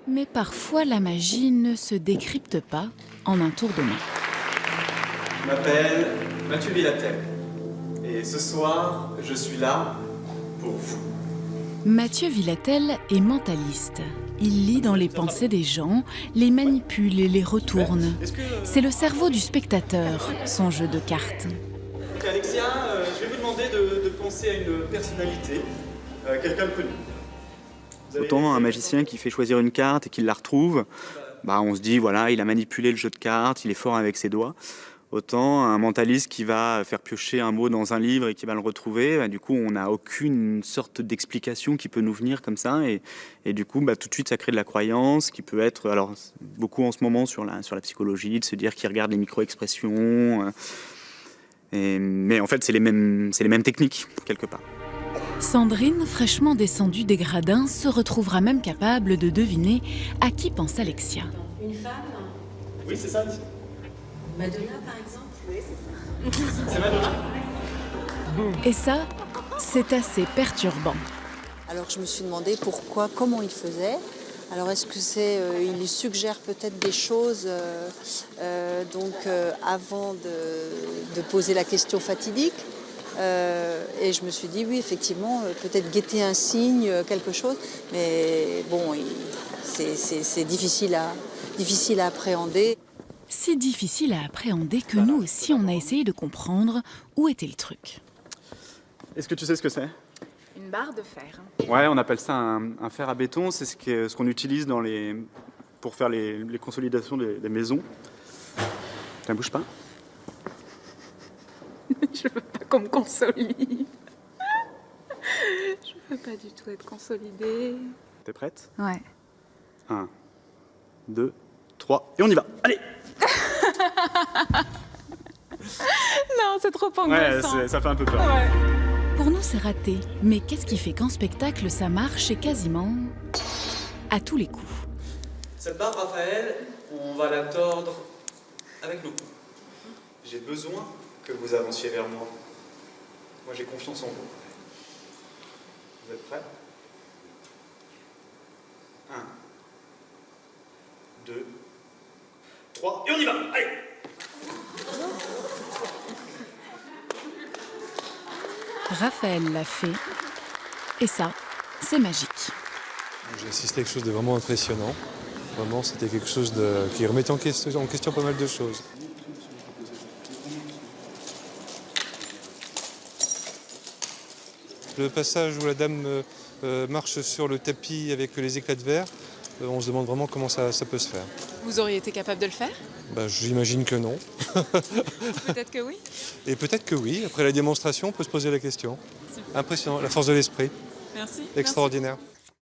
Mais parfois, la magie ne se décrypte pas en un tour de main. Je m'appelle Mathieu Villatel. Et ce soir, je suis là pour vous. Mathieu Villatel est mentaliste. Il lit dans les pensées des gens, les manipule et les retourne. C'est le cerveau du spectateur, son jeu de cartes. Ok, Alexia, je vais vous demander de penser à une personnalité, quelqu'un de connu. Autant un magicien qui fait choisir une carte et qui la retrouve, on se dit voilà, il a manipulé le jeu de cartes, il est fort avec ses doigts. Autant un mentaliste qui va faire piocher un mot dans un livre et qui va le retrouver, du coup on n'a aucune sorte d'explication qui peut nous venir comme ça et du coup tout de suite ça crée de la croyance qui peut être, alors beaucoup en ce moment sur la psychologie, de se dire qu'il regarde les micro-expressions, mais en fait c'est les mêmes techniques quelque part. Sandrine, fraîchement descendue des gradins, se retrouvera même capable de deviner à qui pense Alexia. Une femme? Oui, c'est ça. Madonna, par exemple? Oui, C'est Madonna. Et ça, c'est assez perturbant. Alors je me suis demandé pourquoi, comment il faisait. Alors est-ce que il lui suggère peut-être des choses avant de poser la question fatidique. Et je me suis dit oui effectivement peut-être guetter un signe, quelque chose. Mais bon, c'est difficile à appréhender. Si difficile à appréhender que nous aussi on a essayé de comprendre où était le truc. Est-ce que tu sais ce que c'est ? Une barre de fer. Ouais, on appelle ça un fer à béton, c'est ce qu'on utilise pour faire les consolidations des maisons. Ça bouge pas ? Je veux pas qu'on me consolide. Je veux pas du tout être consolidée. T'es prête ? Ouais. 1, 2, 3, et on y va. Allez ! Non, c'est trop angoissant. Ouais, ça fait un peu peur. Ouais. Pour nous c'est raté, mais qu'est-ce qui fait qu'en spectacle ça marche et quasiment à tous les coups. Cette barre, Raphaël, on va la tordre avec nos coups. J'ai besoin que vous avanciez vers moi. Moi, j'ai confiance en vous. Vous êtes prêts ? 1, 2, 3, et on y va ! Allez ! Raphaël l'a fait, et ça, c'est magique. J'ai assisté à quelque chose de vraiment impressionnant. Vraiment, c'était quelque chose qui remettait en question pas mal de choses. Le passage où la dame marche sur le tapis avec les éclats de verre, on se demande vraiment comment ça peut se faire. Vous auriez été capable de le faire? J'imagine que non. Peut-être que oui. Et peut-être que oui. Après la démonstration, on peut se poser la question. Impressionnant, la force de l'esprit. Merci. Extraordinaire. Merci.